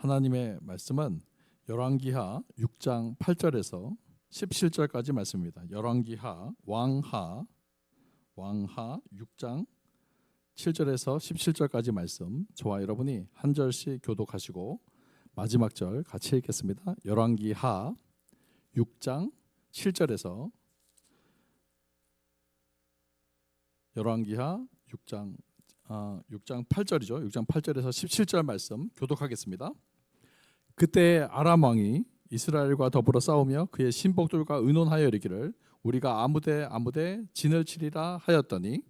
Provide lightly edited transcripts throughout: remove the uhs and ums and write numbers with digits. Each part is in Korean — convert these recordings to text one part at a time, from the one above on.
하나님의 말씀은 열왕기하 6장 8절에서 17절까지 말씀입니다. 열왕기하 왕하 6장 7절에서 17절까지 말씀, 저와 여러분이 한 절씩 교독하시고 마지막 절 같이 읽겠습니다. 열왕기하 6장 7절에서 열왕기하 6장 8절이죠. 6장 8절에서 17절 말씀 교독하겠습니다. 그때 아람 왕이 이스라엘과 더불어 싸우며 그의 신복들과 의논하여 이르기를 우리가 아무데 진을 치리라 하였더니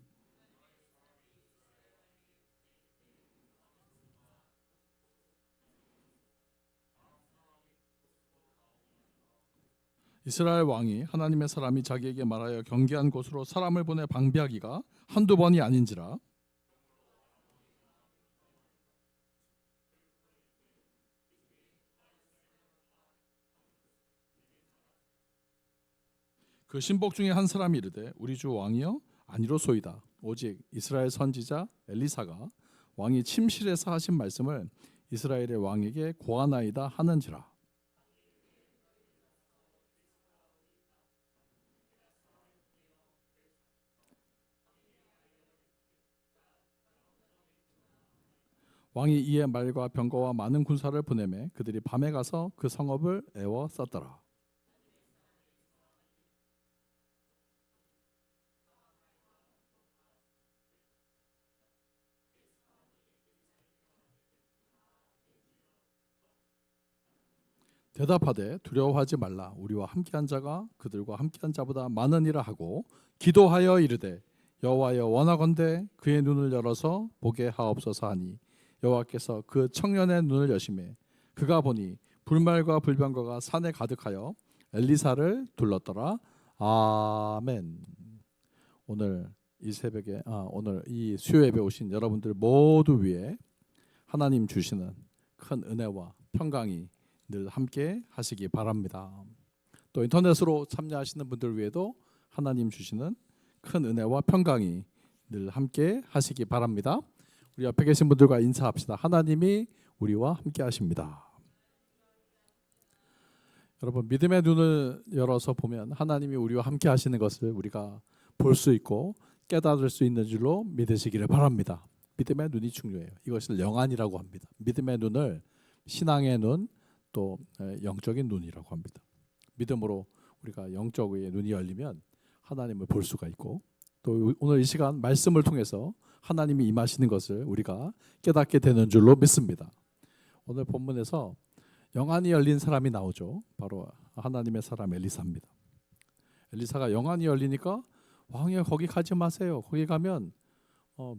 이스라엘 왕이 하나님의 사람이 자기에게 말하여 경계한 곳으로 사람을 보내 방비하기가 한두 번이 아닌지라. 그 신복 중에 한 사람이 이르되 우리 주 왕이여 아니로소이다. 오직 이스라엘 선지자 엘리사가 왕이 침실에서 하신 말씀을 이스라엘의 왕에게 고하나이다 하는지라. 왕이 이에 말과 병거와 많은 군사를 보내매 그들이 밤에 가서 그 성읍을 에워쌌더라. 대답하되 두려워하지 말라. 우리와 함께한 자가 그들과 함께한 자보다 많으니라 하고 기도하여 이르되 여호와여 원하건대 그의 눈을 열어서 보게 하옵소서 하니 여호와께서 그 청년의 눈을 여시매 그가 보니 불말과 불병거가 산에 가득하여 엘리사를 둘렀더라. 아멘. 오늘 이 새벽에 오늘 이 수요 예배 오신 여러분들 모두 위에 하나님 주시는 큰 은혜와 평강이 늘 함께 하시기 바랍니다. 또 인터넷으로 참여하시는 분들 위에도 하나님 주시는 큰 은혜와 평강이 늘 함께 하시기 바랍니다. 우리 옆에 계신 분들과 인사합시다. 하나님이 우리와 함께 하십니다. 여러분, 믿음의 눈을 열어서 보면 하나님이 우리와 함께 하시는 것을 우리가 볼 수 있고 깨달을 수 있는 줄로 믿으시기를 바랍니다. 믿음의 눈이 중요해요. 이것을 영안이라고 합니다. 믿음의 눈을 신앙의 눈, 또 영적인 눈이라고 합니다. 믿음으로 우리가 영적의 눈이 열리면 하나님을 볼 수가 있고, 또 오늘 이 시간 말씀을 통해서 하나님이 임하시는 것을 우리가 깨닫게 되는 줄로 믿습니다. 오늘 본문에서 영안이 열린 사람이 나오죠. 바로 하나님의 사람 엘리사입니다. 엘리사가 영안이 열리니까 왕이여 거기 가지 마세요. 거기 가면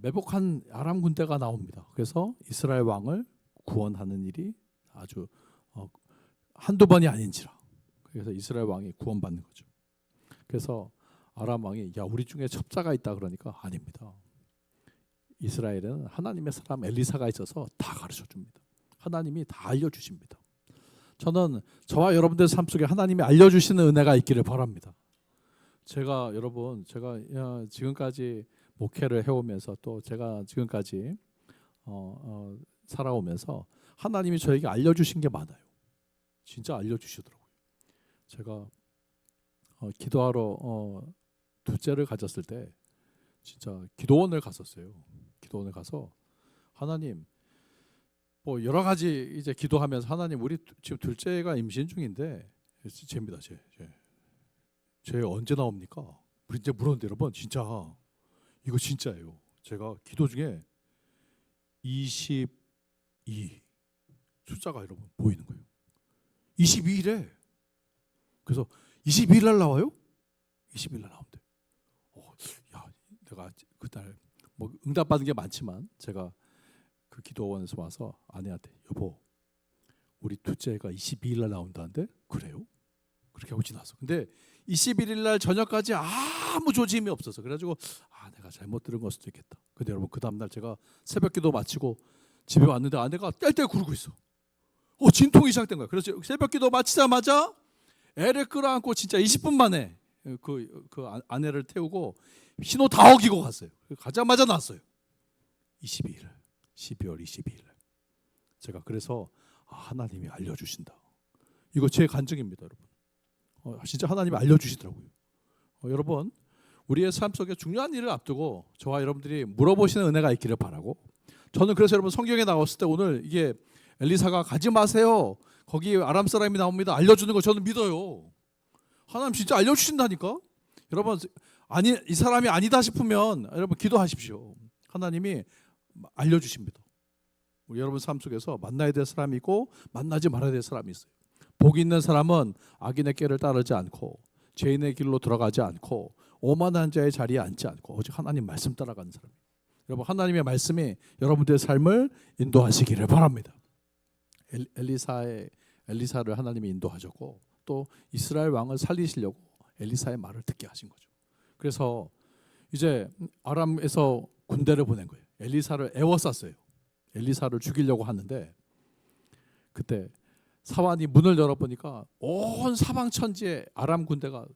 매복한 아람 군대가 나옵니다. 그래서 이스라엘 왕을 구원하는 일이 아주 한두 번이 아닌지라. 그래서 이스라엘 왕이 구원받는 거죠. 그래서 아람 왕이 야 우리 중에 첩자가 있다 그러니까 아닙니다. 이스라엘은 하나님의 사람 엘리사가 있어서 다 가르쳐 줍니다. 하나님이 다 알려주십니다. 저는 저와 여러분들 삶 속에 하나님이 알려주시는 은혜가 있기를 바랍니다. 제가 지금까지 목회를 해오면서 또 제가 지금까지 살아오면서 하나님이 저에게 알려주신 게 많아요. 진짜 알려주시더라고요. 제가 기도하러 둘째를 가졌을 때 진짜 기도원을 갔었어요. 기도원을 가서 하나님 뭐 여러 가지 이제 기도하면서 하나님 우리 지금 둘째가 임신 중인데 쟤입니다. 쟤 언제 나옵니까? 우리 이제 물었는데 여러분 진짜 이거 진짜예요. 제가 기도 중에 22 숫자가 여러분 보이는 거예요. 22일에 그래서 22일 날 나와요? 20일 날 나온대. 야, 내가 그날 뭐 응답 받은 게 많지만 제가 그 기도원에서 와서 아내한테 여보, 우리 둘째가 22일 날 나온다는데 그래요? 그렇게 하고 지났어. 근데 21일 날 저녁까지 아무 조짐이 없어서 그래가지고 내가 잘못 들은 걸 수도 있겠다. 근데 여러분 그 다음 날 제가 새벽기도 마치고 집에 왔는데 아내가 뗄뗄 구르고 있어. 진통이 시작된 거야. 그래서 새벽기도 마치자마자 애를 끌어안고 진짜 20분 만에 그 아내를 태우고 신호 다 어기고 갔어요. 가자마자 났어요. 12월 22일. 제가 그래서 하나님이 알려주신다. 이거 제 간증입니다, 여러분. 진짜 하나님이 알려주시더라고요. 여러분, 우리의 삶 속에 중요한 일을 앞두고 저와 여러분들이 물어보시는 은혜가 있기를 바라고, 저는 그래서 여러분 성경에 나왔을 때 오늘 이게 엘리사가 가지 마세요, 거기 아람 사람이 나옵니다, 알려주는 거 저는 믿어요. 하나님 진짜 알려주신다니까. 여러분, 아니, 이 사람이 아니다 싶으면 여러분 기도하십시오. 하나님이 알려주십니다. 우리 여러분 삶 속에서 만나야 될 사람이 있고 만나지 말아야 될 사람이 있어요. 복 있는 사람은 악인의 길을 따르지 않고 죄인의 길로 들어가지 않고 오만한 자의 자리에 앉지 않고 오직 하나님 말씀 따라가는 사람이에요. 여러분, 하나님의 말씀이 여러분들의 삶을 인도하시기를 바랍니다. 엘리사를 하나님이 인도하셨고 또 이스라엘 왕을 살리시려고 엘리사의 말을 듣게 하신 거죠. 그래서 이제 아람에서 군대를 보낸 거예요. 엘리사를 애워쌌어요. 엘리사를 죽이려고 하는데 그때 사환이 문을 열어보니까 온 사방 천지에 아람 군대가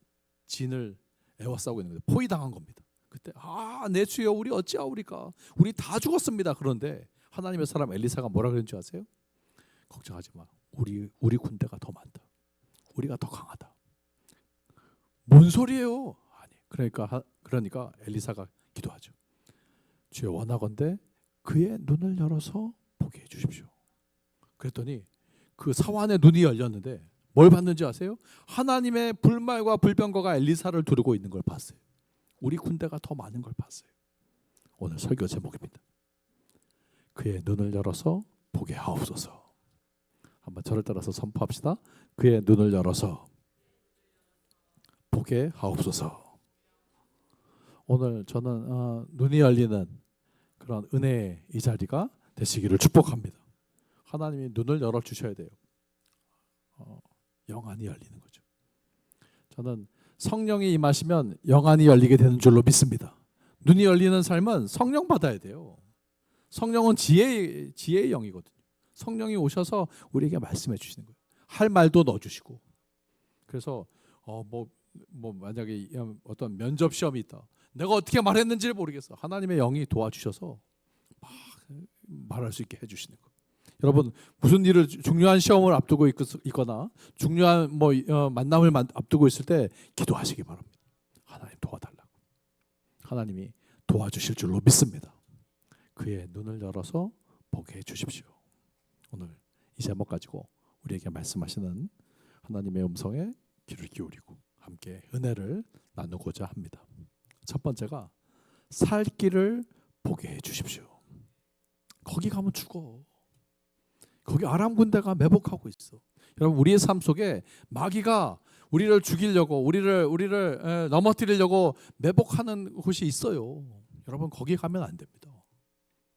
진을 애워싸고 있는 거예요. 포위당한 겁니다. 그때 내 주여, 우리 어찌하오리까, 우리 다 죽었습니다. 그런데 하나님의 사람 엘리사가 뭐라 그랬는지 아세요? 걱정하지 마, 우리 군대가 더 많다, 우리가 더 강하다. 뭔 소리예요? 아니, 그러니까 엘리사가 기도하죠. 주여, 원하건대 그의 눈을 열어서 보게 해주십시오. 그랬더니 그 사환의 눈이 열렸는데 뭘 봤는지 아세요? 하나님의 불말과 불병거가 엘리사를 두르고 있는 걸 봤어요. 우리 군대가 더 많은 걸 봤어요. 오늘 설교 제목입니다. 그의 눈을 열어서 보게 하옵소서. 한번 저를 따라서 선포합시다. 그의 눈을 열어서 보게 하옵소서. 오늘 저는 눈이 열리는 그런 은혜의 이 자리가 되시기를 축복합니다. 하나님이 눈을 열어주셔야 돼요. 영안이 열리는 거죠. 저는 성령이 임하시면 영안이 열리게 되는 줄로 믿습니다. 눈이 열리는 삶은 성령 받아야 돼요. 성령은 지혜의 영이거든요. 성령이 오셔서 우리에게 말씀해 주시는 거예요. 할 말도 넣어주시고. 그래서 만약에 어떤 면접 시험이 있다, 내가 어떻게 말했는지를 모르겠어, 하나님의 영이 도와주셔서 막 말할 수 있게 해주시는 거예요. 여러분, 무슨 일을 중요한 시험을 앞두고 있거나 중요한 만남을 앞두고 있을 때 기도하시기 바랍니다. 하나님 도와달라고. 하나님이 도와주실 줄로 믿습니다. 그의 눈을 열어서 보게 해주십시오. 오늘 이 제목 가지고 우리에게 말씀하시는 하나님의 음성에 귀를 기울이고 함께 은혜를 나누고자 합니다. 첫 번째가 살 길을 보게 해주십시오. 거기 가면 죽어. 거기 아람 군대가 매복하고 있어. 여러분, 우리의 삶 속에 마귀가 우리를 죽이려고, 우리를 넘어뜨리려고 매복하는 곳이 있어요. 여러분, 거기 가면 안 됩니다.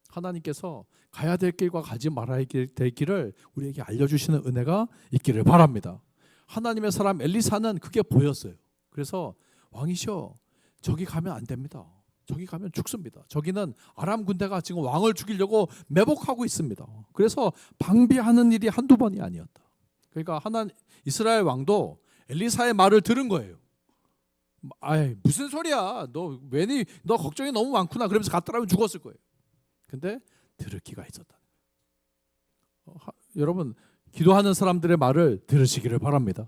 하나님께서 가야 될 길과 가지 말아야 될 길을 우리에게 알려주시는 은혜가 있기를 바랍니다. 하나님의 사람 엘리사는 그게 보였어요. 그래서 왕이시여, 저기 가면 안 됩니다. 저기 가면 죽습니다. 저기는 아람 군대가 지금 왕을 죽이려고 매복하고 있습니다. 그래서 방비하는 일이 한두 번이 아니었다. 그러니까 이스라엘 왕도 엘리사의 말을 들은 거예요. 무슨 소리야, 너 걱정이 너무 많구나, 그러면서 갔더라면 죽었을 거예요. 근데 들을 기가 있었다. 여러분, 기도하는 사람들의 말을 들으시기를 바랍니다.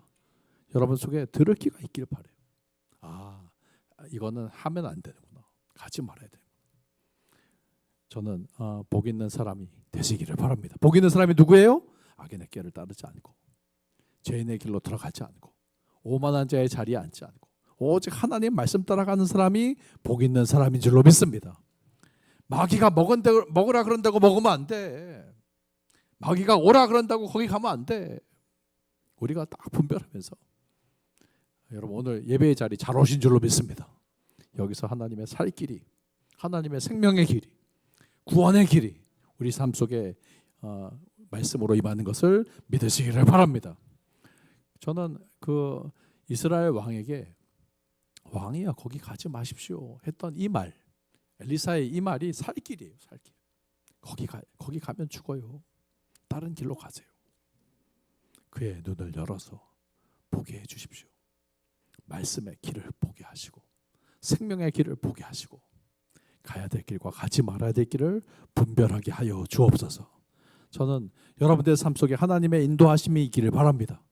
여러분 속에 들을 기가 있기를 바라요. 이거는 하면 안 되는구나, 가지 말아야 돼. 저는 복 있는 사람이 되시기를 바랍니다. 복 있는 사람이 누구예요? 악인의 길을 따르지 않고 죄인의 길로 들어가지 않고 오만한 자의 자리에 앉지 않고 오직 하나님 말씀 따라가는 사람이 복 있는 사람인 줄로 믿습니다. 마귀가 먹으라 그런다고 먹으면 안 돼. 마귀가 오라 그런다고 거기 가면 안 돼. 우리가 딱 분별하면서, 여러분 오늘 예배의 자리 잘 오신 줄로 믿습니다. 여기서 하나님의 살 길이, 하나님의 생명의 길이, 구원의 길이 우리 삶 속에 말씀으로 임하는 것을 믿으시기를 바랍니다. 저는 그 이스라엘 왕에게 왕이야 거기 가지 마십시오 했던 이 말, 엘리사의 이 말이 살 길이에요. 살 길. 거기 가면 죽어요. 다른 길로 가세요. 그의 눈을 열어서 보게 해주십시오. 말씀의 길을 보게 하시고 생명의 길을 보게 하시고 가야 될 길과 가지 말아야 될 길을 분별하게 하여 주옵소서. 저는 여러분들의 삶 속에 하나님의 인도하심이 있기를 바랍니다.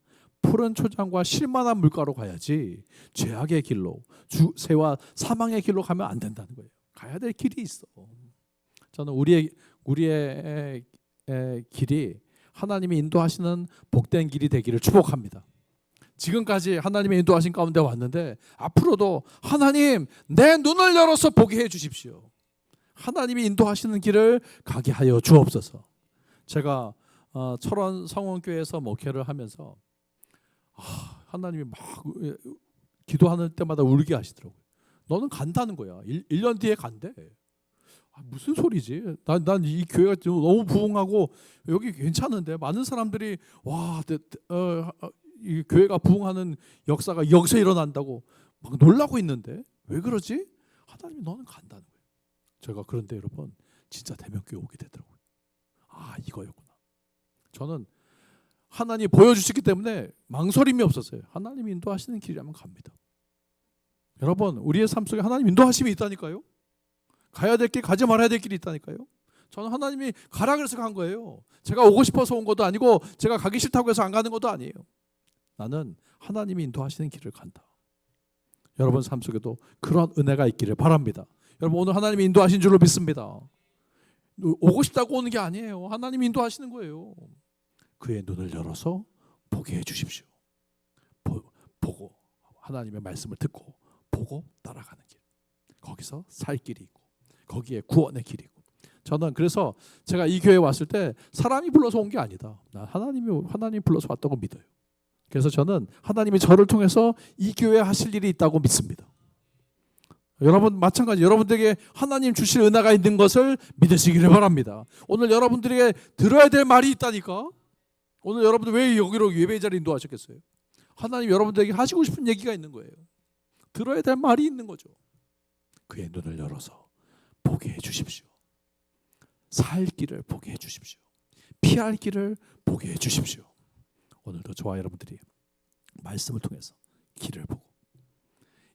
푸른 초장과 쉴만한 물가로 가야지 죄악의 길로 주세와 사망의 길로 가면 안 된다는 거예요. 가야 될 길이 있어. 저는 우리의 길이 하나님이 인도하시는 복된 길이 되기를 축복합니다. 지금까지 하나님의 인도하신 가운데 왔는데 앞으로도 하나님 내 눈을 열어서 보게 해 주십시오. 하나님이 인도하시는 길을 가게 하여 주옵소서. 제가 철원 성원교회에서 목회를 하면서 하나님이 막 기도하는 때마다 울게 하시더라고요. 너는 간다는 거야. 1년 뒤에 간대. 무슨 소리지? 난 이 교회가 너무 부흥하고 여기 괜찮은데 많은 사람들이 이 교회가 부흥하는 역사가 여기서 일어난다고 막 놀라고 있는데 왜 그러지? 하나님이 너는 간다는 거예요. 제가 그런데 여러분 진짜 대명교회 오게 되더라고요. 이거였구나. 저는 하나님이 보여주시기 때문에 망설임이 없었어요. 하나님이 인도하시는 길이라면 갑니다. 여러분 우리의 삶 속에 하나님 인도하심이 있다니까요. 가야 될 길, 가지 말아야 될 길이 있다니까요. 저는 하나님이 가라 그래서 간 거예요. 제가 오고 싶어서 온 것도 아니고 제가 가기 싫다고 해서 안 가는 것도 아니에요. 나는 하나님이 인도하시는 길을 간다. 여러분 삶 속에도 그런 은혜가 있기를 바랍니다. 여러분 오늘 하나님이 인도하신 줄로 믿습니다. 오고 싶다고 오는 게 아니에요. 하나님이 인도하시는 거예요. 그의 눈을 열어서 보게 해 주십시오. 보고 하나님의 말씀을 듣고 보고 따라가는 길. 거기서 살 길이 있고 거기에 구원의 길이 있고. 저는 그래서 제가 이 교회에 왔을 때 사람이 불러서 온 게 아니다. 난 하나님이 불러서 왔다고 믿어요. 그래서 저는 하나님이 저를 통해서 이 교회에 하실 일이 있다고 믿습니다. 여러분 마찬가지 여러분들에게 하나님 주실 은혜가 있는 것을 믿으시기를 바랍니다. 오늘 여러분들에게 들어야 될 말이 있다니까. 오늘 여러분들 왜 여기로 예배 자리 인도하셨겠어요? 하나님 여러분들에게 하시고 싶은 얘기가 있는 거예요. 들어야 될 말이 있는 거죠. 그의 눈을 열어서 보게 해 주십시오. 살 길을 보게 해 주십시오. 피할 길을 보게 해 주십시오. 오늘도 저와 여러분들이 말씀을 통해서 길을 보고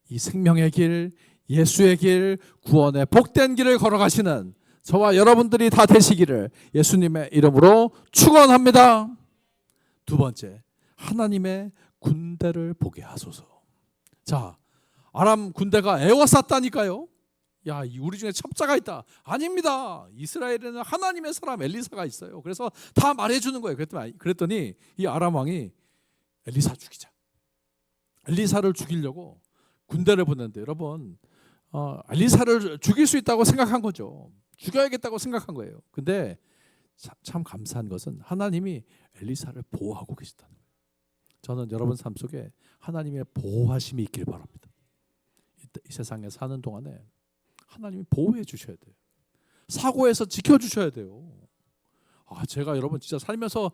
이 생명의 길, 예수의 길, 구원의 복된 길을 걸어가시는 저와 여러분들이 다 되시기를 예수님의 이름으로 축원합니다. 두 번째, 하나님의 군대를 보게 하소서. 자, 아람 군대가 에워쌌다니까요. 야, 우리 중에 첩자가 있다. 아닙니다. 이스라엘에는 하나님의 사람 엘리사가 있어요. 그래서 다 말해주는 거예요. 그랬더니 이 아람 왕이 엘리사 죽이자. 엘리사를 죽이려고 군대를 보냈는데 여러분 엘리사를 죽일 수 있다고 생각한 거죠. 죽여야겠다고 생각한 거예요. 근데 참 감사한 것은 하나님이 엘리사를 보호하고 계시다는 거예요. 저는 여러분 삶 속에 하나님의 보호하심이 있길 바랍니다. 이 세상에 사는 동안에 하나님이 보호해 주셔야 돼요. 사고에서 지켜주셔야 돼요. 제가 여러분 진짜 살면서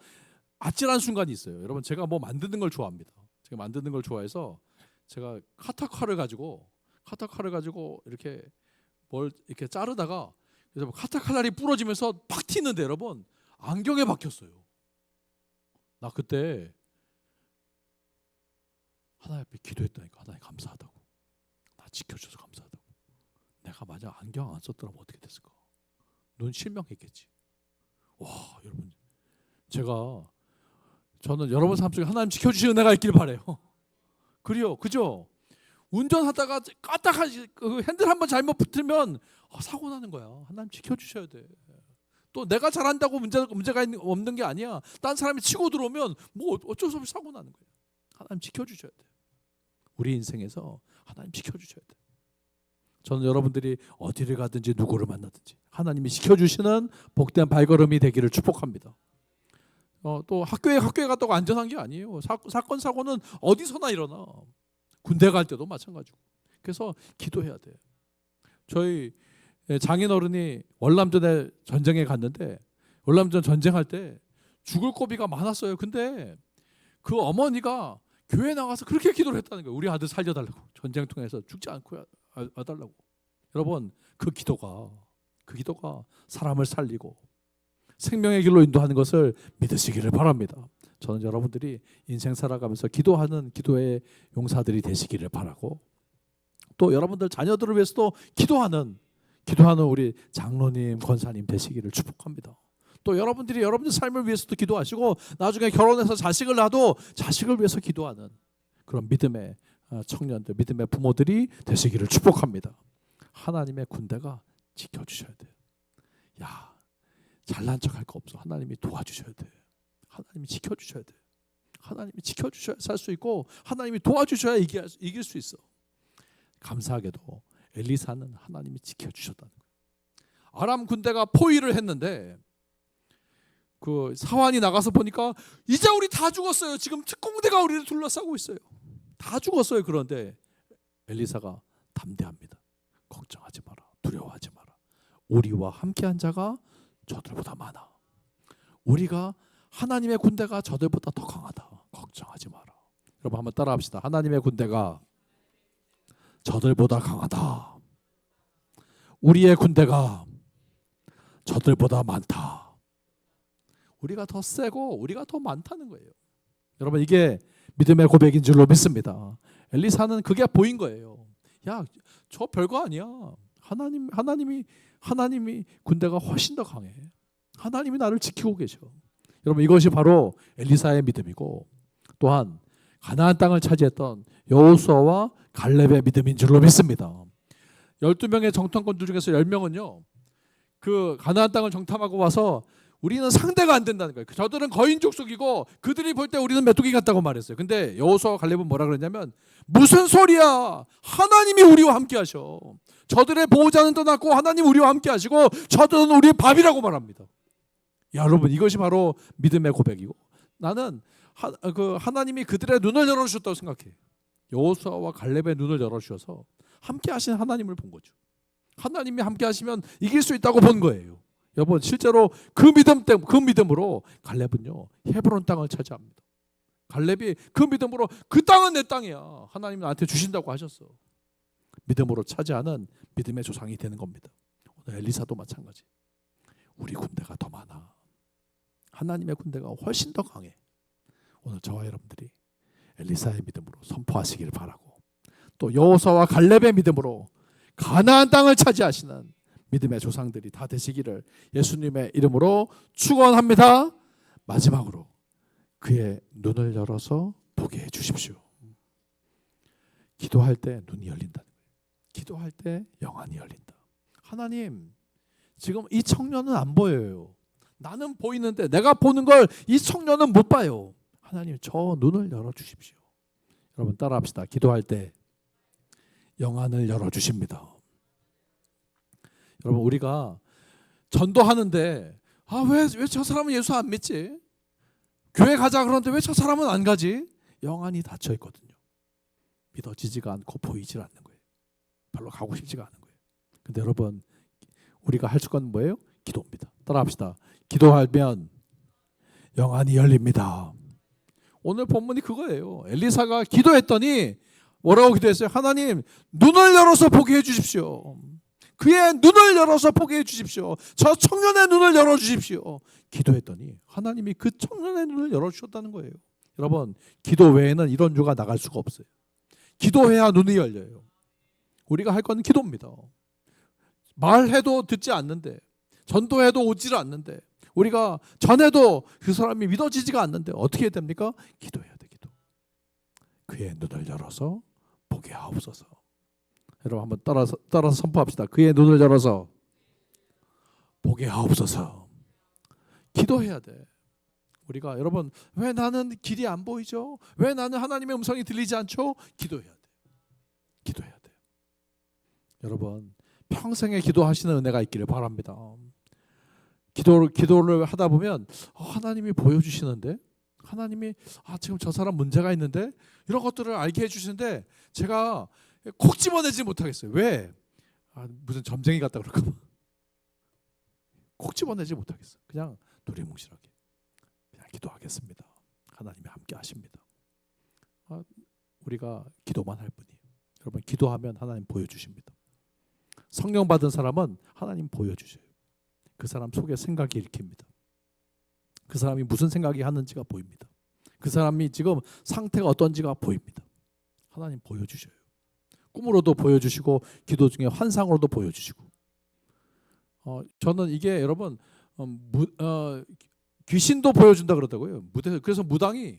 아찔한 순간이 있어요. 여러분 제가 뭐 만드는 걸 좋아합니다. 제가 만드는 걸 좋아해서 제가 카타칼을 가지고 이렇게 뭘 이렇게 자르다가 그래서 카타칼날이 부러지면서 팍 튀는데 여러분 안경에 박혔어요. 나 그때 하나님 앞에 기도했다니까. 하나님 감사하다고. 나 지켜줘서 감사하다고. 내가 만약 안경 안 썼더라면 어떻게 됐을까? 눈 실명했겠지. 와, 여러분 저는 여러분 삶 속에 하나님 지켜주시는 은혜가 있길 바래요. 그죠? 운전하다가 까딱하지 핸들 한번 잘못 붙으면 사고 나는 거야. 하나님 지켜주셔야 돼. 또 내가 잘한다고 문제가 없는 게 아니야. 딴 사람이 치고 들어오면 뭐 어쩔 수 없이 사고 나는 거야. 하나님 지켜주셔야 돼. 우리 인생에서 하나님 지켜주셔야 돼. 저는 여러분들이 어디를 가든지 누구를 만나든지 하나님이 지켜주시는 복된 발걸음이 되기를 축복합니다. 또 학교에 갔다고 안전한 게 아니에요. 사건 사고는 어디서나 일어나. 군대 갈 때도 마찬가지고. 그래서 기도해야 돼. 저희 장인어른이 월남전에 전쟁에 갔는데 월남전 전쟁할 때 죽을 고비가 많았어요. 근데 그 어머니가 교회 나가서 그렇게 기도를 했다는 거예요. 우리 아들 살려달라고. 전쟁통에서 죽지 않고 와달라고. 여러분 그 기도가 사람을 살리고 생명의 길로 인도하는 것을 믿으시기를 바랍니다. 저는 여러분들이 인생 살아가면서 기도하는 기도의 용사들이 되시기를 바라고 또 여러분들 자녀들을 위해서도 기도하는 우리 장로님, 권사님 되시기를 축복합니다. 또 여러분들이 여러분들 삶을 위해서도 기도하시고 나중에 결혼해서 자식을 낳아도 자식을 위해서 기도하는 그런 믿음의 청년들, 믿음의 부모들이 되시기를 축복합니다. 하나님의 군대가 지켜주셔야 돼요. 야, 잘난 척할 거 없어. 하나님이 도와주셔야 돼. 하나님이 지켜주셔야 돼. 하나님이 지켜주셔야 살 수 있고 하나님이 도와주셔야 이길 수 있어. 감사하게도 엘리사는 하나님이 지켜주셨다는 거예요. 아람 군대가 포위를 했는데 그 사환이 나가서 보니까 이제 우리 다 죽었어요. 지금 특공대가 우리를 둘러싸고 있어요. 다 죽었어요. 그런데 엘리사가 담대합니다. 걱정하지 마라. 두려워하지 마라. 우리와 함께한 자가 저들보다 많아. 우리가 하나님의 군대가 저들보다 더 강하다. 걱정하지 마라. 여러분 한번 따라합시다. 하나님의 군대가 저들보다 강하다. 우리의 군대가 저들보다 많다. 우리가 더 세고 우리가 더 많다는 거예요. 여러분 이게 믿음의 고백인 줄로 믿습니다. 엘리사는 그게 보인 거예요. 야, 저 별거 아니야. 하나님이 군대가 훨씬 더 강해. 하나님이 나를 지키고 계셔. 여러분 이것이 바로 엘리사의 믿음이고 또한 가나안 땅을 차지했던 여호수아와 갈렙의 믿음인 줄로 믿습니다. 12명의 정탐꾼들 중에서 10명은요. 그 가나안 땅을 정탐하고 와서 우리는 상대가 안 된다는 거예요. 저들은 거인 족속이고 그들이 볼 때 우리는 메뚜기 같다고 말했어요. 근데 여호수아와 갈렙은 뭐라 그랬냐면 무슨 소리야. 하나님이 우리와 함께 하셔. 저들의 보호자는 떠났고 하나님 우리와 함께 하시고 저들은 우리의 밥이라고 말합니다. 야, 여러분 이것이 바로 믿음의 고백이고 나는 하나님이 그들의 눈을 열어주셨다고 생각해요. 여호수아와 갈렙의 눈을 열어주셔서 함께 하신 하나님을 본 거죠. 하나님이 함께 하시면 이길 수 있다고 본 거예요. 여러분 실제로 그 믿음으로 갈렙은요 헤브론 땅을 차지합니다. 갈렙이 그 믿음으로 그 땅은 내 땅이야. 하나님이 나한테 주신다고 하셨어. 믿음으로 차지하는 믿음의 조상이 되는 겁니다. 오늘 엘리사도 마찬가지. 우리 군대가 더 많아. 하나님의 군대가 훨씬 더 강해. 오늘 저와 여러분들이 엘리사의 믿음으로 선포하시기를 바라고 또 여호수아와 갈렙의 믿음으로 가나안 땅을 차지하시는 믿음의 조상들이 다 되시기를 예수님의 이름으로 축원합니다. 마지막으로 그의 눈을 열어서 보게 해 주십시오. 기도할 때 눈이 열린다는 거예요. 기도할 때 영안이 열린다. 하나님 지금 이 청년은 안 보여요. 나는 보이는데 내가 보는 걸 이 청년은 못 봐요. 하나님 저 눈을 열어주십시오. 여러분 따라합시다. 기도할 때 영안을 열어주십니다. 여러분 우리가 전도하는데 왜 저 사람은 예수 안 믿지? 교회 가자 그러는데 왜 저 사람은 안 가지? 영안이 닫혀 있거든요. 믿어지지가 않고 보이질 않는 거예요. 별로 가고 싶지가 않은 거예요. 근데 여러분 우리가 할 건 뭐예요? 기도입니다. 따라합시다. 기도하면 영안이 열립니다. 오늘 본문이 그거예요. 엘리사가 기도했더니 뭐라고 기도했어요? 하나님 눈을 열어서 보게 해주십시오. 그의 눈을 열어서 보게 해주십시오. 저 청년의 눈을 열어주십시오. 기도했더니 하나님이 그 청년의 눈을 열어주셨다는 거예요. 여러분 기도 외에는 이런 유가 나갈 수가 없어요. 기도해야 눈이 열려요. 우리가 할 건 기도입니다. 말해도 듣지 않는데 전도해도 오지를 않는데 우리가 전해도 그 사람이 믿어지지가 않는데 어떻게 해야 됩니까? 기도해야 돼. 기도. 그의 눈을 열어서 보게 하옵소서. 여러분 한번 따라서 선포합시다. 그의 눈을 열어서 보게 하옵소서. 기도해야 돼. 우리가 여러분 왜 나는 길이 안 보이죠? 왜 나는 하나님의 음성이 들리지 않죠? 기도해야 돼. 기도해야 돼. 여러분 평생에 기도하시는 은혜가 있기를 바랍니다. 기도를 하다 보면 하나님이 보여주시는데 하나님이 지금 저 사람 문제가 있는데 이런 것들을 알게 해주시는데 제가 콕 집어내지 못하겠어요. 왜? 무슨 점쟁이 같다 그럴까 봐. 콕 집어내지 못하겠어요. 그냥 두리뭉실하게 그냥 기도하겠습니다. 하나님이 함께 하십니다. 우리가 기도만 할 뿐이에요. 여러분 기도하면 하나님 보여주십니다. 성령 받은 사람은 하나님 보여주셔요. 그 사람 속에 생각이 읽힙니다. 그 사람이 무슨 생각이 하는지가 보입니다. 그 사람이 지금 상태가 어떤지가 보입니다. 하나님 보여주셔요. 꿈으로도 보여주시고 기도 중에 환상으로도 보여주시고 저는 이게 여러분 귀신도 보여준다 그러더라고요. 그래서 무당이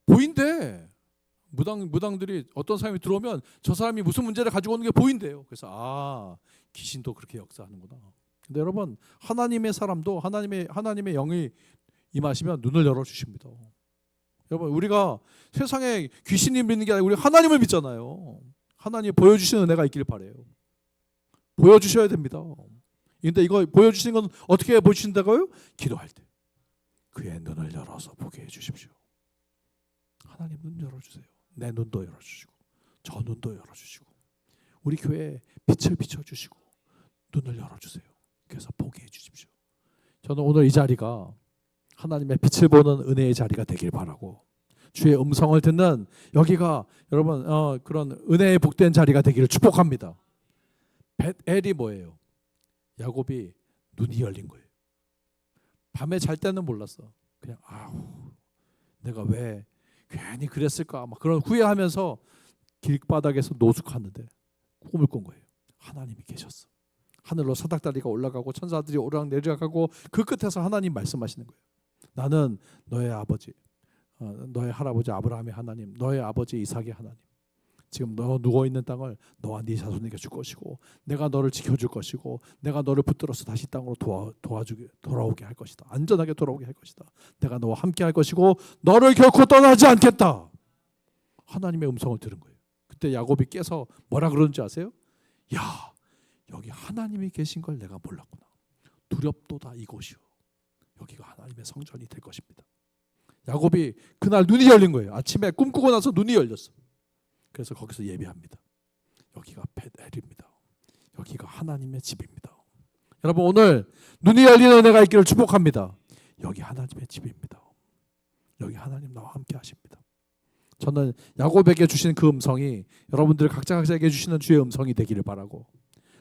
보인대. 무당들이 어떤 사람이 들어오면 저 사람이 무슨 문제를 가지고 오는 게 보인대요. 그래서 귀신도 그렇게 역사하는구나. 근데 여러분, 하나님의 사람도 하나님의 영이 임하시면 눈을 열어 주십니다. 여러분, 우리가 세상에 귀신이 믿는 게 아니라 우리 하나님을 믿잖아요. 하나님 보여주시는 은혜가 있길 바래요. 보여주셔야 됩니다. 근데 이거 보여주시는 건 어떻게 보여주신다고요? 기도할 때 그의 눈을 열어서 보게 해주십시오. 하나님 눈 열어주세요. 내 눈도 열어주시고 저 눈도 열어주시고 우리 교회에 빛을 비춰주시고 눈을 열어주세요. 그래서 보게 해주십시오. 저는 오늘 이 자리가 하나님의 빛을 보는 은혜의 자리가 되길 바라고, 주의 음성을 듣는 여기가 여러분 그런 은혜의 복된 자리가 되기를 축복합니다. 벳엘이 뭐예요? 야곱이 눈이 열린 거예요. 밤에 잘 때는 몰랐어. 그냥 내가 왜 괜히 그랬을까 막 그런 후회하면서 길바닥에서 노숙하는데 꿈을 꾼 거예요. 하나님이 계셨어. 하늘로 사닥다리가 올라가고 천사들이 오르락 내리락하고 그 끝에서 하나님 말씀하시는 거예요. 나는 너의 아버지, 너의 할아버지 아브라함의 하나님, 너의 아버지 이삭의 하나님. 지금 너 누워있는 땅을 너와 네 자손에게 줄 것이고 내가 너를 지켜줄 것이고 내가 너를 붙들어서 다시 땅으로 돌아오게 할 것이다. 안전하게 돌아오게 할 것이다. 내가 너와 함께 할 것이고 너를 결코 떠나지 않겠다. 하나님의 음성을 들은 거예요. 그때 야곱이 깨서 뭐라 그러는지 아세요? 야, 여기 하나님이 계신 걸 내가 몰랐구나. 두렵도다 이곳이요. 여기가 하나님의 성전이 될 것입니다. 야곱이 그날 눈이 열린 거예요. 아침에 꿈꾸고 나서 눈이 열렸어. 그래서 거기서 예배합니다. 여기가 벳엘입니다. 여기가 하나님의 집입니다. 여러분, 오늘 눈이 열리는 은혜가 있기를 축복합니다. 여기 하나님의 집입니다. 여기 하나님 나와 함께 하십니다. 저는 야곱에게 주신 그 음성이 여러분들 각자에게 주시는 주의 음성이 되기를 바라고,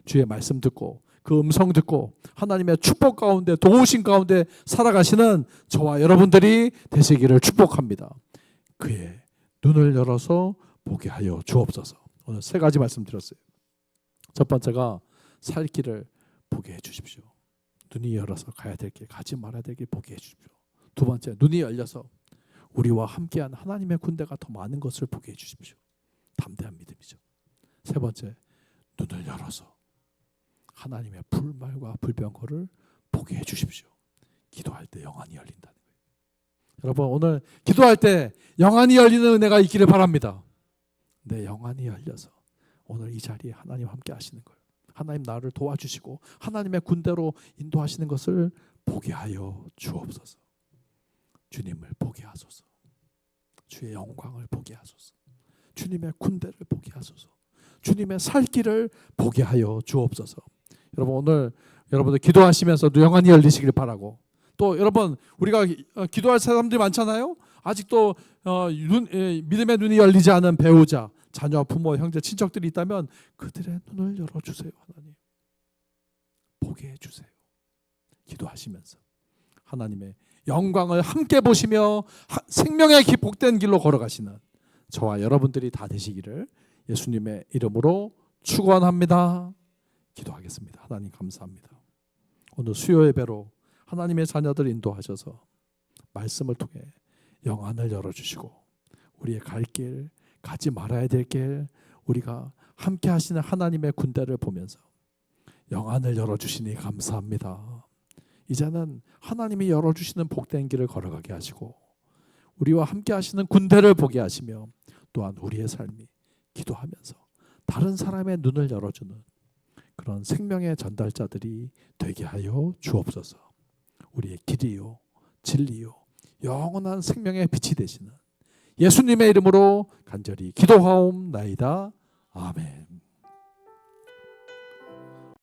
주의 말씀 듣고 그 음성 듣고 하나님의 축복 가운데 도우심 가운데 살아가시는 저와 여러분들이 되시기를 축복합니다. 그의 눈을 열어서 보게 하여 주옵소서. 오늘 세 가지 말씀드렸어요. 첫 번째가 살 길을 보게 해 주십시오. 눈이 열어서 가야 될 길, 가지 말아야 될 길 보게 해 주십시오. 두 번째, 눈이 열려서 우리와 함께한 하나님의 군대가 더 많은 것을 보게 해 주십시오. 담대한 믿음이죠. 세 번째, 눈을 열어서 하나님의 불말과 불병거를 보게 해 주십시오. 기도할 때 영안이 열린다는 거예요. 여러분, 오늘 기도할 때 영안이 열리는 은혜가 있기를 바랍니다. 내 영안이 열려서 오늘 이 자리에 하나님 함께 하시는 걸, 하나님 나를 도와주시고 하나님의 군대로 인도하시는 것을 보게 하여 주옵소서. 주님을 보게 하소서. 주의 영광을 보게 하소서. 주님의 군대를 보게 하소서. 주님의 살 길을 보게 하여 주옵소서. 여러분, 오늘 여러분들 기도하시면서 영안이 열리시길 바라고, 또 여러분 우리가 기도할 사람들이 많잖아요. 아직도 믿음의 눈이 열리지 않은 배우자, 자녀, 부모, 형제, 친척들이 있다면 그들의 눈을 열어주세요. 하나님 보게 해주세요. 기도하시면서 하나님의 영광을 함께 보시며 생명의 복된 길로 걸어가시는 저와 여러분들이 다 되시기를 예수님의 이름으로 축원합니다. 기도하겠습니다. 하나님 감사합니다. 오늘 수요 예배로 하나님의 자녀들 인도하셔서 말씀을 통해 영안을 열어주시고 우리의 갈 길, 가지 말아야 될 길, 우리가 함께 하시는 하나님의 군대를 보면서 영안을 열어주시니 감사합니다. 이제는 하나님이 열어주시는 복된 길을 걸어가게 하시고 우리와 함께 하시는 군대를 보게 하시며 또한 우리의 삶이 기도하면서 다른 사람의 눈을 열어주는 그런 생명의 전달자들이 되게 하여 주옵소서. 우리의 길이요 진리요 영원한 생명의 빛이 되시는 예수님의 이름으로 간절히 기도하옵나이다. 아멘.